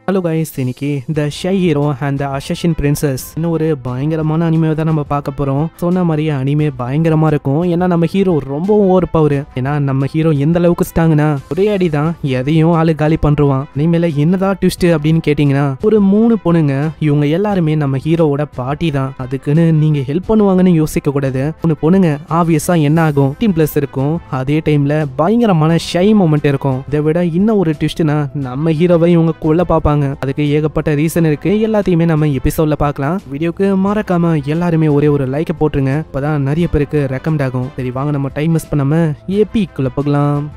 Hello guys, இன்னைக்கு the shy hero and the assassin princess இன்னும் ஒரு பயங்கரமான அனிமே தான் நம்ம பார்க்க போறோம். சொன்ன மாதிரியே அனிமே பயங்கரமா இருக்கும். ஏன்னா நம்ம ஹீரோ ரொம்பவும் ஓவர் பவர். ஏன்னா நம்ம ஹீரோ எந்த அளவுக்கு ஸ்டாங்கன்னா ஒரே அடி தான் எதையும் ஆளு காலி பண்றான். இனிமேல என்னதான் ட்விஸ்ட் அப்படின்னு கேட்டீங்கன்னா, ஒரு 3 பொண்ணுங்க, இவங்க எல்லாருமே நம்ம ஹீரோவோட பாட்டி தான். அதுக்குன்னு நீங்க ஹெல்ப் பண்ணுவாங்கன்னு யோசிக்க கூடாது. 3 பொண்ணுங்க ஆப்வியஸா என்ன ஆகும், 15+ இருக்கும். அதே டைம்ல பயங்கரமான ஷை மொமெண்ட் இருக்கும். இதை விட இன்னும் ஒரு ட்விஸ்ட்னா, நம்ம ஹீரோவை இவங்க கொல்ல பார்ப்பாங்க. அதுக்கு ஏகப்பட்ட ரீசன் இருக்கு. எல்லாத்தையுமே நம்ம எபிசோட்ல பார்க்கலாம். வீடியோக்கு மறக்காம எல்லாருமே ஒரே ஒரு லைக் போட்டுருங்க. அப்பதான் நிறைய பேருக்கு ரெக்கமெண்ட் ஆகும். சரி வாங்க, நம்ம டைம் மிஸ் பண்ணாம எபிக்குள்ள போகலாம்.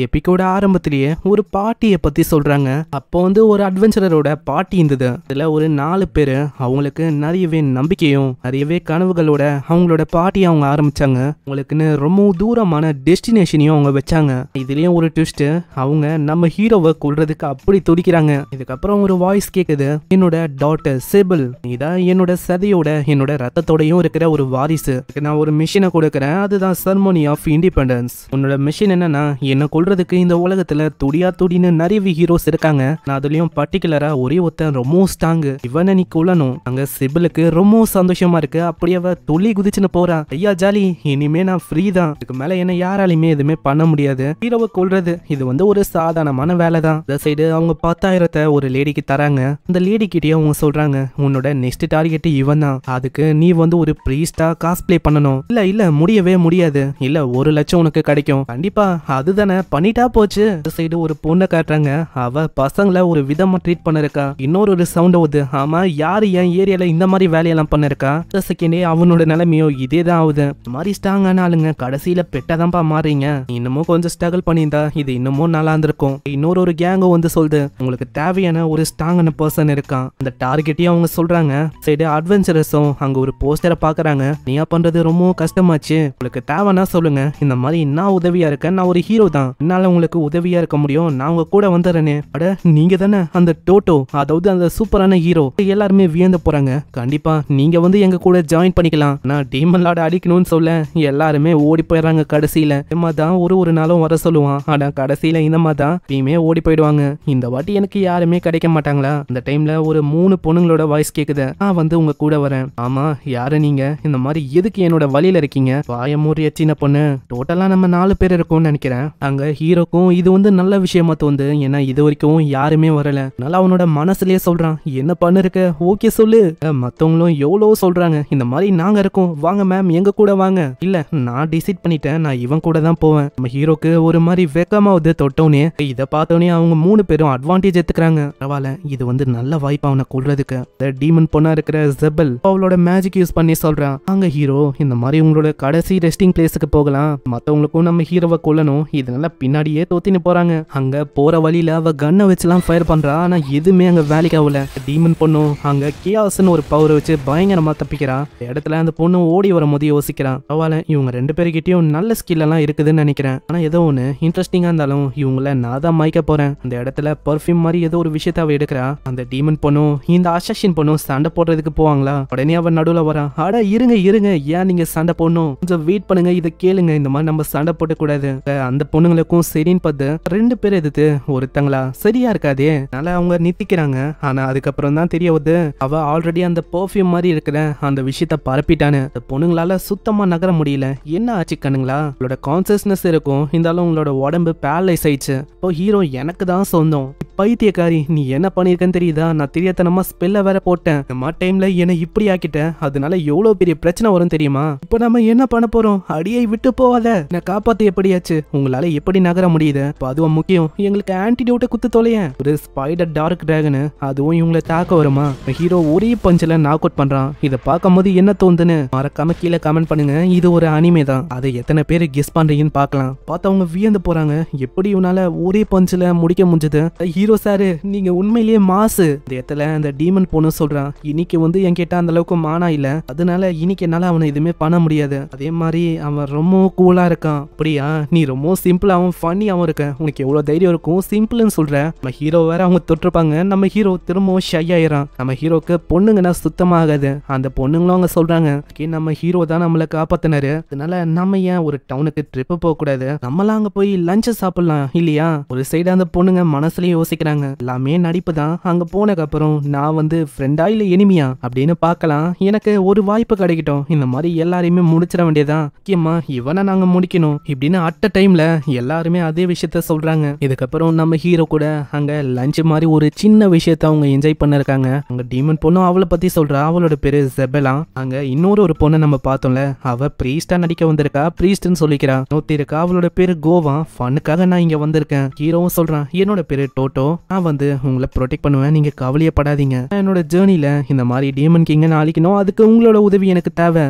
எபிக்கோட ஆரம்பத்திலேயே ஒரு பாட்டியை பத்தி சொல்றாங்க. அப்போ ஒரு அட்வென்ச்சரரோட பாட்டி இருந்தது. இதுல ஒரு 4 பேரு அவங்களுக்கு நிறையவே நம்பிக்கையும் நிறையவே கனவுகளோட அவங்களோட பாட்டியை அவங்க ஆரம்பிச்சாங்க. அவங்களுக்குன்னு ரொம்ப தூரமான டெஸ்டினேஷனையும் அவங்க வச்சாங்க. இதுலயும் ஒரு ட்விஸ்ட், அவங்க நம்ம ஹீரோவை கொல்றதுக்கு அப்படி துடிக்கிறாங்க. இதுக்கப்புறம் ஒரு வாய்ஸ் கேக்குது, என்னோட டாட்டர் சிபிள், இதான் என்னோட சதையோட என்னோட ரத்தத்தோடையும் இருக்கிற ஒரு வாரிசு. நான் ஒரு மிஷினை கொடுக்கறேன், அதுதான் செரமோனி ஆஃப் இண்டிபெண்டன்ஸ். உன்னோட மிஷின் என்னன்னா, என்ன கொல்றதுக்கு இந்த உலகத்துல துடின்னு நிறைய ஹீரோஸ் இருக்காங்க. நான் அதுலயும் பர்டிகுலரா ஒரே ஒருத்தன் ரொம்ப ஸ்ட்ராங், இவனை நீ கொல்லணும். அங்க சிபிளுக்கு ரொம்ப சந்தோஷமா இருக்கு. அப்படி அவ துள்ளி குதிச்சுன்னு போறா. ஐயா ஜாலி, இனிமே நான் ஃப்ரீ தான், இதுக்கு மேல என்ன யாராலையுமே எதுவுமே பண்ண முடியாது. ஹீரோவை கொல்றது இது ஒரு சாதாரணமான வேலை தான். இந்த சைடு அவங்க 10,000 ஒரு லேடிக்கு தராங்க. அந்த லேடி கிட்டே அவங்க சொல்றாங்க, உன்னோட நெக்ஸ்ட் டார்கெட் இவன் தான். அதுக்கு நீ ஒரு பிரீஸ்டா காஸ்ப்ளே பண்ணணும். இல்ல முடியவே முடியாது. இல்ல 1 லட்சம் உனக்கு கிடைக்கும். கண்டிப்பா அதுதானே, பண்ணிட்டா போச்சு. இந்த சைடு ஒரு பொண்ணை காட்டுறாங்க. அவ பசங்களை ஒரு விதமா ட்ரீட் பண்ணிருக்கா. இன்னொரு சவுண்ட் ஆகுது, ஆமா யாரு என் ஏரியால இந்த மாதிரி வேலையெல்லாம் பண்ணிருக்கா. இந்த செகண்டே அவனோட நிலைமையோ இதே தான் ஆகுது. இந்த மாதிரி ஸ்ட்ராங்கான ஆளுங்க கடைசியில பெட்டாதான்ப்பா மாறீங்க. இன்னமும் கொஞ்சம் ஸ்ட்ரகிள் பண்ணியிருந்தா இது இன்னமும் நல்லா இருந்திருக்கும். இன்னொரு கேங்கும் சொல்லுது, உங்களுக்கு தேவையான ஒரு ஸ்ட்ராங்கான பர்சன் இருக்கான். அந்த டார்கெட்டையும் அவங்க சொல்றாங்க. சைடு அட்வென்ச்சரஸும் அங்க ஒரு போஸ்டரை பாக்குறாங்க. நீயா பண்றது ரொம்ப கஷ்டமாச்சு, உங்களுக்கு தேவைன்னா சொல்லுங்க, இந்த மாதிரி நான் உதவியா இருக்கேன், நான் ஒரு ஹீரோ தான், என்னால உங்களுக்கு உதவியா இருக்க முடியும், நான் உங்க கூட வந்துடுறேனே. அட நீங்க தானே அந்த டோட்டோ, அதாவது அந்த சூப்பரான ஹீரோ. எல்லாருமே வியந்து போறாங்க. கண்டிப்பா நீங்க எங்க கூட ஜாயின் பண்ணிக்கலாம். நான் டீமன் லார்ட் அடிக்கணும்னு சொல்ல எல்லாருமே ஓடி போயிடுறாங்க. கடைசியில இந்த தான் ஒரு நாளும் வர சொல்லுவான். ஆனா கடைசியில இந்த மாதிரி தான் டீமே ஓடி போயிடுவாங்க. இந்த வாட்டி எனக்கு யாருமே கிடைக்க மாட்டாங்களா? அந்த டைம்ல ஒரு 3 பொண்ணுங்களோட வாய்ஸ் கேக்குது. நான் உங்க கூட வரேன். ஆமா யாரு நீங்க, இந்த மாதிரி எதுக்கு என்னோட வழியில இருக்கீங்க? வாயமூரிய சின்ன பொண்ணு, டோட்டலா நம்ம 4 பேர் இருக்கோம்னு நினைக்கிறேன். அங்க ஹீரோக்கும் இது நல்ல விஷயமா தோணுது. ஏன்னா இது வரைக்கும் யாருமே வரல. நல்லா அவனோட மனசுலயே சொல்றான், என்ன பண்ணிருக்க, ஓகே சொல்லு. மத்தவங்களும் எவ்வளவு சொல்றாங்க, இந்த மாதிரி நாங்க இருக்கோம், வாங்க மேம் எங்க கூட வாங்க. இல்ல நான் டிசைட் பண்ணிட்டேன், நான் இவன் கூட தான் போவேன். நம்ம ஹீரோக்கு ஒரு மாதிரி வெக்கமாவது தொட்டோனே. இதை பார்த்தோன்னே அவங்க 3 பேரும் அட்வான்டேஜ் எடுத்துக்கிறாங்க. பரவாயில்ல, இது நல்ல வாய்ப்பு அவனை கொல்றதுக்கு. டீமன் பொண்ணா இருக்கிற ஜெபல் அவளோட மேஜிக் யூஸ் பண்ணி சொல்றான், அங்க ஹீரோ இந்த மாதிரி உங்களோட கடைசி ரெஸ்டிங் பிளேஸுக்கு போகலாம், மத்தவங்களுக்கும் நம்ம ஹீரோவை கொல்லணும், இதனால பின்னாடியே தோத்தின்னு போறாங்க. அங்க போற வழியில அவ கண்ணை வச்சுலாம் ஃபயர் பண்றா. ஆனா எதுவுமே அங்க வேலைக்கு ஆகல. டீமன் பொண்ணும் அங்க கியாஸ்னு ஒரு பவர் வச்சு பயங்கரமா தப்பிக்கிறா. இடத்துல அந்த பொண்ணு ஓடி வரும் போது யோசிக்கிறான், பரவாயில்ல இவங்க 2 பேருக்கிட்டையும் நல்ல ஸ்கில் எல்லாம் இருக்குதுன்னு நினைக்கிறேன். ஆனா ஏதோ ஒண்ணு இன்ட்ரெஸ்டிங்கா இருந்தாலும் இவங்கள நான் தான் மயக்க போறேன். அந்த இடத்துல பர்ஃபியூம் மாதிரி ஏதோ ஒரு விஷயத்த அவ எடுக்கிறா. அந்த டீமன் பொண்ணும் இந்த அசஷின் பொண்ணும் சண்டை போடுறதுக்கு போவாங்களா? உடனே அவன் நடுவுல வரான். அட இருங்க ஏன் நீங்க சண்டை போடணும், கொஞ்சம் வெயிட் பண்ணுங்க, இதை கேளுங்க, இந்த மாதிரி நம்ம சண்டை போட கூடாது. அந்த பொண்ணுங்களுக்கும் சரின்னு பார்த்து 2 பேர் எதிர்த்து ஒருத்தங்களா சரியா இருக்காதே, அதனால அவங்க நித்திக்கிறாங்க. ஆனா அதுக்கப்புறம் தான் தெரிய வருது, அவ ஆல்ரெடி அந்த பர்ஃபியூம் மாதிரி இருக்கிற அந்த விஷயத்த பரப்பிட்டானு. அந்த பொண்ணுங்களால சுத்தமா நகர முடியல. என்ன ஆச்சு கண்ணுங்களா, உங்களோட கான்சியஸ்னஸ் இருக்கும், இருந்தாலும் உங்களோட உடம்பு பேரலைஸ் ஆயிடுச்சு. இப்போ ஹீரோ எனக்கு தான் சொந்தம், பைத்தியக்காரி நீ என்ன பண்ணிருக்கன்னு தெரியுதா, நான் தெரியாதனமா ஸ்பெல்ல வேற போட்டேன், இந்த டைம்ல என்ன இப்படி ஆக்கிட்டேன், அதனால எவ்வளவு பெரிய பிரச்சனை வரும் தெரியுமா? இப்போ நம்ம என்ன பண்ண போறோம்? அடியை விட்டு போவாத, நான் காப்பாத்து எப்படியாச்சு, உங்களால எப்படி நகர முடியுது, அதுவும் முக்கியம், எங்களுக்கு ஆன்டிடோட்டை குத்து தொலையேன். ஒரு ஸ்பைடர் டார்க் டிராகன், அதுவும் இவங்களை தாக்க வருமா? ஹீரோ ஒரே பஞ்சில நாக் அவுட் பண்றான். இதை பார்க்கும் போது என்ன தோணுதுன்னு மறக்காம கீழே கமெண்ட் பண்ணுங்க. இது ஒரு அனிமே தான், அதை எத்தனை பேர் கெஸ் பண்றீங்கன்னு பார்க்கலாம். பார்த்தவங்க வியந்து போறாங்க, எப்படி இவனால ஒரே பஞ்சில முடிக்க முடிஞ்சது. ஹீரோ சாரு நீங்க உண்மையிலேயே மாசு. இந்த இடத்துல அந்த டீமன் பொண்ணு சொல்றான், இன்னைக்கு என்கிட்ட அந்த அளவுக்கு மானா இல்ல, அதனால இன்னைக்கு என்னால அவனை எதுவுமே பண்ண முடியாது. அதே மாதிரி அவன் ரொம்ப கூலா இருக்கான். அப்படியா, நீ ரொம்ப சிம்பிளாவும் ஃபன்னியாவும் இருக்க, உனக்கு எவ்வளவு தைரியம் இருக்கும் சிம்பிள்னு சொல்ற. நம்ம ஹீரோ வேற அவங்க தொட்டிருப்பாங்க. நம்ம ஹீரோ திரும்பவும் ஷை ஆயிரான். நம்ம ஹீரோக்கு பொண்ணுங்கன்னா சுத்தமாகாது. அந்த பொண்ணுங்களும் அவங்க சொல்றாங்க, நம்ம ஹீரோ தான் நம்மளை காப்பாத்தினாரு, அதனால நம்ம ஏன் ஒரு டவுனுக்கு ட்ரிப் போக கூடாது, நம்மளாம் அங்க போய் லஞ்ச் சாப்பிடலாம் இல்லையா? ஒரு சைடு அந்த பொண்ணுங்க மனசுலயும் யோசிக்க கேக்குறாங்க. எல்லாமே நடிப்பு தான். அங்க போனதுக்கு அப்புறம் நான் வந்து ஃப்ரெண்டா இல்ல எனிமியா அப்படின்னு பார்க்கலாம். எனக்கு ஒரு வாய்ப்பு கிடைக்கட்டும், இந்த மாதிரி எல்லாரையுமே முடிச்சிட வேண்டியதான், முக்கியமா இவனை நாங்க முடிக்கணும் இப்படின்னு அட்ட டைம்ல எல்லாருமே அதே விஷயத்த சொல்றாங்க. இதுக்கப்புறம் நம்ம ஹீரோ கூட அங்க லஞ்ச் மாதிரி ஒரு சின்ன விஷயத்த அவங்க என்ஜாய் பண்ணிருக்காங்க. அங்க டீமன் பொண்ணு அவளை பத்தி சொல்றா. அவளோட பேரு ஜெபெலா. அங்க இன்னொரு பொண்ணை நம்ம பார்த்தோம்ல, அவ பிரீஸ்டா நடிக்க வந்திருக்கா, பிரீஸ்ட்னு சொல்லிக்கிறா. நோத்தி இருக்கா, அவளோட பேரு கோவா. ஃபனுக்காக நான் இங்க வந்திருக்கேன். ஹீரோவும் சொல்றான், என்னோட பேரு டோட்டோ, நான் வந்து உங்களை ப்ரொடெக்ட் பண்ணுவேன், நீங்க கவலையப்படாதீங்க. என்னோட ஜேர்னில இந்த மாதிரி டீமன் கிங்க அழிக்கணும், அதுக்கு உங்களோட உதவி எனக்கு தேவை.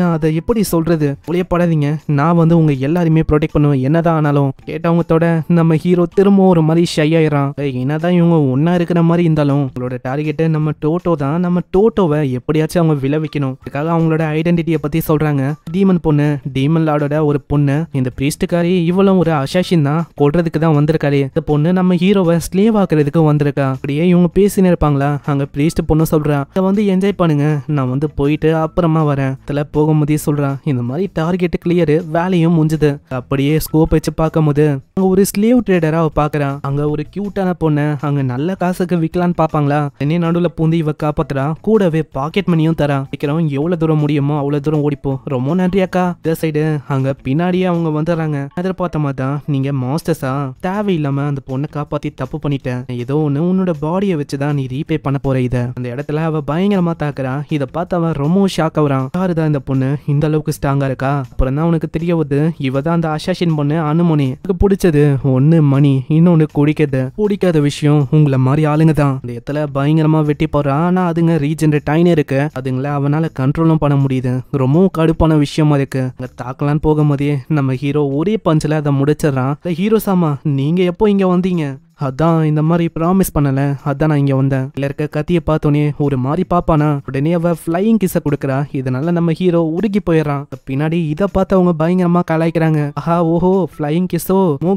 நான் அதை எப்படி சொல்றது, கவலையப்படாதீங்க, நான் வந்து உங்க எல்லாருமே ப்ரொடெக்ட் பண்ணுவேன் என்னதான் ஆனாலும். கேட்டவங்கத்தோட நம்ம ஹீரோ திரும்ப ஒரு மாதிரி ஷை ஆயிரான். என்னதான் இவங்க ஒன்னா இருக்கிற மாதிரி இருந்தாலும் உங்களோட டார்கெட் நம்ம டோட்டோ தான். நம்ம டோட்டோவை எப்படியாச்சும் அவங்க விளைவிக்கணும். அதுக்காக அவங்களோட ஐடென்டிட்டியை பத்தி சொல்றாங்க. டீமன் பொண்ணு, டீமன் லார்டோட ஒரு பொண்ணு. இந்த பிரீஸ்டுக்காரி இவளும் ஒரு அசாசின் தான், கொல்றதுக்கு தான் வந்திருக்காரு. இந்த பொண்ணு நம்ம ஹீரோவை ஸ்லேவ் ஆக்குறதுக்கு வந்திருக்கா. அப்படியே இவங்க பேசினு இருப்பாங்களா. அங்க பிரீஸ்ட் பொண்ணு சொல்றா, இதை வந்து என்ஜாய் பண்ணுங்க, நான் வந்து போயிட்டு அப்புறமா வரேன். இதுல போகும்போதே சொல்றான், இந்த மாதிரி டார்கெட் கிளியர், வேலையும் முடிஞ்சது. அப்படியே ஸ்கோப் வச்சு பார்க்கும்போது அங்க ஒரு ஸ்லேவ் ட்ரேடரா பாக்குறான். அங்க ஒரு கியூட்டான பொண்ணு அங்க நல்ல காசுக்கு விக்கலான்னு பாப்பாங்களா. என்ன நடுவுல பூந்து இவ காப்பாத்துறா. கூடவே பாக்கெட் மணியும் தரா. வைக்கிறோம், எவ்வளவு தூரம் முடியுமோ அவ்வளவு தூரம் ஓடிப்போ. ரொம்ப நன்றி அக்கா. இந்த சைடு அங்க பின்னாடியே அவங்க வந்துடுறாங்க. எதிர்பார்த்த மாதிரி தான், நீங்க மாஸ்டர்ஸா, தேவையில்லாம அந்த பொண்ணை காப்பாத்தி தப்பு பண்ணிட்டேன், ஏதோ ஒண்ணு உன்னோட பாடியை வச்சுதான் நீ ரீபே பண்ண போற. இத அந்த இடத்துல அவ பயங்கரமா தாக்குறா. இதை பார்த்து அவன் ரொம்ப ஷாக் ஆகுறான். யாருதான் இந்த பொண்ணு இந்த அளவுக்கு ஸ்ட்ராங்கா இருக்கா. அப்புறம் தான் அவனுக்கு தெரிய வருது, இவ தான் அந்த அசாசின் பொண்ணு அனுமணி. எனக்கு பிடிச்சது ஒண்ணு மணி, இன்னொன்னு குடிக்கிறது. பிடிக்காத விஷயம் உங்களை மாதிரி ஆளுங்க தான். இந்த இடத்துல பயங்கரமா வெட்டி போறான். ஆனா அதுங்க ரீஜெனரேட் ஆயினே இருக்கு. அதுங்களை அவனால கண்ட்ரோலும் பண்ண முடியுது. ரொம்பவும் கடுப்பான விஷயமா இருக்கு. அங்க தாக்கலான்னு போகும்போதே நம்ம ஹீரோ ஒரே பஞ்சில அதை முடிச்சிடறான். ஹீரோ சாமா, நீங்க எப்போ இங்க வந்தீங்க? அதான் இந்த மாதிரி ப்ராமிஸ் பண்ணல, அதான் நான் இங்க வந்தேன். இல்ல இருக்க கத்தியை பார்த்தோன்னே ஒரு மாதிரி பாப்பானா. உடனே அவ ஃபிளையிங் கிஸ கொடுக்குறா. இதனால நம்ம ஹீரோ உருகி போயிடறான். பின்னாடி இதை பார்த்து அவங்க பயங்கரமா கலாய்க்கிறாங்க. ஆஹா ஓஹோ, ஃபிளையிங் கிஸோ,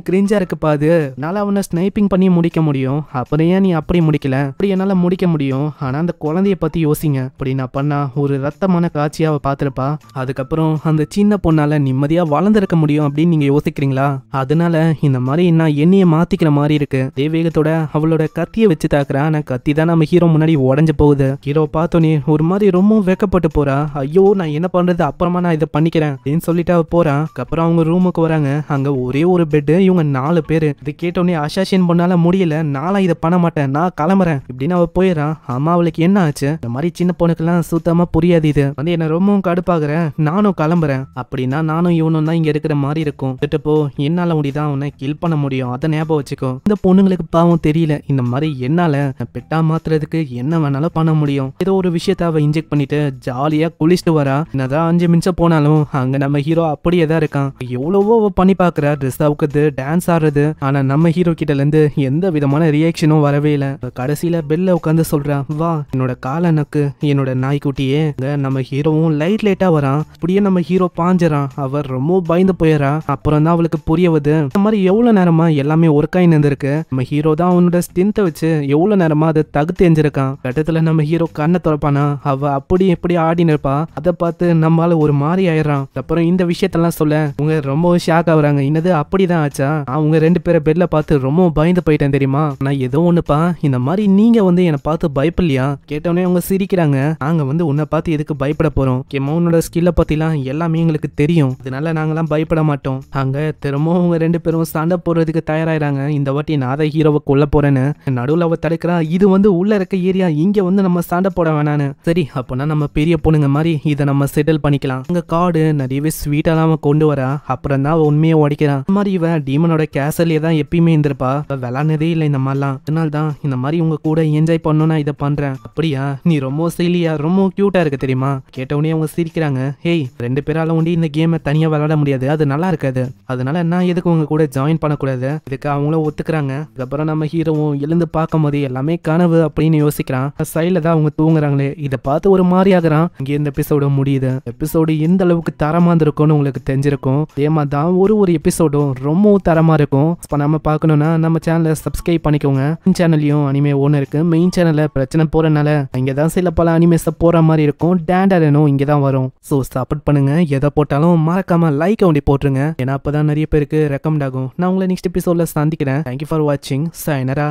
கிரிஞ்சா இருக்குப்பா அது. என்னால அவனை ஸ்னைப்பிங் பண்ணி முடிக்க முடியும், அப்புறம் ஏன் நீ அப்படி முடிக்கல? அப்படி என்னால முடிக்க முடியும், ஆனா அந்த குழந்தைய பத்தி யோசிங்க. அப்படி நான் பண்ணா ஒரு ரத்தமான காட்சியா அவ பார்த்திருப்பா. அதுக்கப்புறம் அந்த சின்ன பொண்ணால நிம்மதியா வளர்ந்துருக்க முடியும் அப்படின்னு நீங்க யோசிக்கிறீங்களா? அதனால இந்த மாதிரி நான் என்னைய மாத்திக்கிற மாதிரி இருக்கு. தேவேகத்தோட அவளோட கத்தியை வச்சு தாக்குறா. ஆனா கத்தி தான் நம்ம ஹீரோ முன்னாடி உடஞ்சு போகுது. ஹீரோ பார்த்தோன்னே ஒரு மாதிரி ரொம்ப வெக்கப்பட்டு போறா. ஐயோ நான் என்ன பண்றது, அப்புறமா நான் இதை பண்ணிக்கிறேன் அப்படின்னு சொல்லிட்டு அவ போறான். அப்புறம் அவங்க ரூமுக்கு வராங்க. அங்க ஒரே ஒரு பெட், இவங்க 4 பேரு. இது கேட்டோடனே அசாசின் பண்ணால முடியல, நாளா இதை பண்ண மாட்டேன், நான் கிளம்புறேன் இப்படின்னு அவ போயிடறான். ஆமா, அவளுக்கு என்ன ஆச்சு? இந்த மாதிரி சின்ன பொண்ணுக்கெல்லாம் சுத்தமா புரியாது. இது வந்து என்ன ரொம்பவும் கடுப்பாகிறேன், நானும் கிளம்புறேன். அப்படின்னா நானும் இவனும் தான் இங்க இருக்கிற மாதிரி இருக்கும். போ, என்னால முடிதான் அவனை கில் பண்ண முடியும், அதை ஞாபகம் வச்சுக்கோ. இந்த பொண்ணுங்களுக்கு பாவம் தெரியல, இந்த மாதிரி என்னால பெட்டா மாத்துறதுக்கு என்ன வேணாலும் பண்ண முடியும். ஏதோ ஒரு விஷயத்த அவ இன்ஜெக்ட் பண்ணிட்டு ஜாலியா குளிச்சுட்டு வரா. என்னதான் 5 நிமிஷம் போனாலும் அங்க நம்ம ஹீரோ அப்படியே தான் இருக்கான். எவ்வளவோ பண்ணி பாக்குறா, ட்ரெஸ் அவுக்குது, டான்ஸ் ஆடுறது, ஆனா நம்ம ஹீரோ கிட்ட இருந்து எந்த விதமான ரியாக்ஷனும் வரவே இல்லை. கடைசியில பெல்ல உட்காந்து சொல்றா, வா என்னோட காலனுக்கு என்னோட நாய்க்குட்டியே. நம்ம ஹீரோவும் லைட்டா வரான். அப்படியே நம்ம ஹீரோ பாஞ்சிரான். அவர் ரொம்ப பயந்து போயிடறா. அப்புறம் தான் அவளுக்கு புரியவது, இந்த மாதிரி எவ்வளவு நேரமா எல்லாமே ஒர்க்காய் இருந்திருக்கு. நம்ம ஹீரோ தான் அவனோட ஸ்ட்ரென்த்தை வச்சு எவ்வளவு நேரமா அதை தகுத்து எஞ்சிருக்கான். கட்டத்துல நம்ம ஹீரோ கண்ணை திறப்பானா, அவ அப்படி எப்படி ஆடின்னு இருப்பா. அதை பார்த்து நம்மளால ஒரு மாதிரி ஆயிடுறான். அப்புறம் இந்த விஷயத்தெல்லாம் சொல்ல அவங்க ரொம்ப ஷாக் ஆகுறாங்க. என்னது அப்படிதான் ஆச்சா? அவங்க 2 பேரை பெட்ல பார்த்து ரொம்ப பயந்து போயிட்டேன் தெரியுமா. நான் ஏதோ ஒண்ணுப்பா, இந்த மாதிரி நீங்க வந்து என்னை பார்த்து பயப்படலையா? கேட்டவனே அவங்க சிரிக்கிறாங்க. நாங்க வந்து உன்னை பார்த்து எதுக்கு பயப்பட போறோம், உன்னோட ஸ்கில்ல பத்திலாம் எல்லாமே எங்களுக்கு தெரியும், அதனால நாங்கெல்லாம் பயப்பட மாட்டோம். அங்க திரும்பவும் அவங்க 2 பேரும் சண்டை போடுறதுக்கு தயாராயிராங்க. இந்த வாட்டி நான் அதை ஹீரோவை கொல்ல போறேன்னு நடுவில் அவ தடுக்கிறா. இது வந்து உள்ள இருக்க ஏரியா, இங்க வந்து நம்ம சண்டை போட வேணான்னு. சரி அப்பனா நம்ம பெரிய பொண்ணுங்க மாதிரி இதை நம்ம செட்டில் பண்ணிக்கலாம். அங்க கார்டு நிறையவே ஸ்வீட்டெல்லாம் அவன் கொண்டு வரா. அப்புறம் தான் உண்மையை உடைக்கிறான். இந்த மாதிரி இவன் டீமனோட கேசல்லே தான் எப்பயுமே இருந்திருப்பா, விளாண்டதே இல்லை இந்த மாதிரிலாம். அதனால தான் இந்த மாதிரி உங்க கூட என்ஜாய் பண்ணணும் நான் இதை பண்றேன். அப்படியா, நீ ரொம்ப சிலியா ரொம்ப கியூட்டா இருக்கு தெரியுமா. கேட்டவுடனே அவங்க சிரிக்கிறாங்க. ஹேய், 2 பேரால உண்டி இந்த கேமை தனியா விளையாட முடியாது, அது நல்லா இருக்காது, அதனால நான் எதுக்கு உங்க கூட ஜாயின் பண்ணக்கூடாது. இதுக்கு அவங்களும் ஒத்துக்கிறாங்க. அதுக்கப்புறம் நம்ம ஹீரோவும் எழுந்து பார்க்கும் போது எல்லாமே கனவு அப்படின்னு யோசிக்கிறான். சைட்ல தான் அவங்க தூங்குறாங்களே, இதை பார்த்து ஒரு மாதிரி ஆகுறான். இங்கே இந்த எபிசோட முடியுது. எபிசோடு எந்த அளவுக்கு தரமா இருந்திருக்கும்னு உங்களுக்கு தெரிஞ்சிருக்கும். அதே மாதிரி தான் ஒரு எபிசோடும் ரொம்பவும் தரமா இருக்கும். இப்போ நம்ம பார்க்கணும்னா நம்ம சேனலை சப்ஸ்கிரைப் பண்ணிக்கோங்க. சேனல்லையும் அனிமே ஒன்று இருக்கு. மெயின் சேனல்ல பிரச்சனை போறதுனால இங்கே தான் சில பல அனிமேஸை போற மாதிரி இருக்கும். டேண்டரனும் இங்கே தான் வரும். ஸோ சப்போர்ட் பண்ணுங்க. எதை போட்டாலும் மறக்காம லைக் ஒண்டி போட்டுருங்க. ஏன்னா அப்பதான் நிறைய பேருக்கு ரெக்கமெண்ட் ஆகும். நான் உங்களை நெக்ஸ்ட் எபிசோட்ல சந்திக்கிறேன். தேங்க்யூ ஃபார் வாட்சிங். வாட்சிங். சைனரா.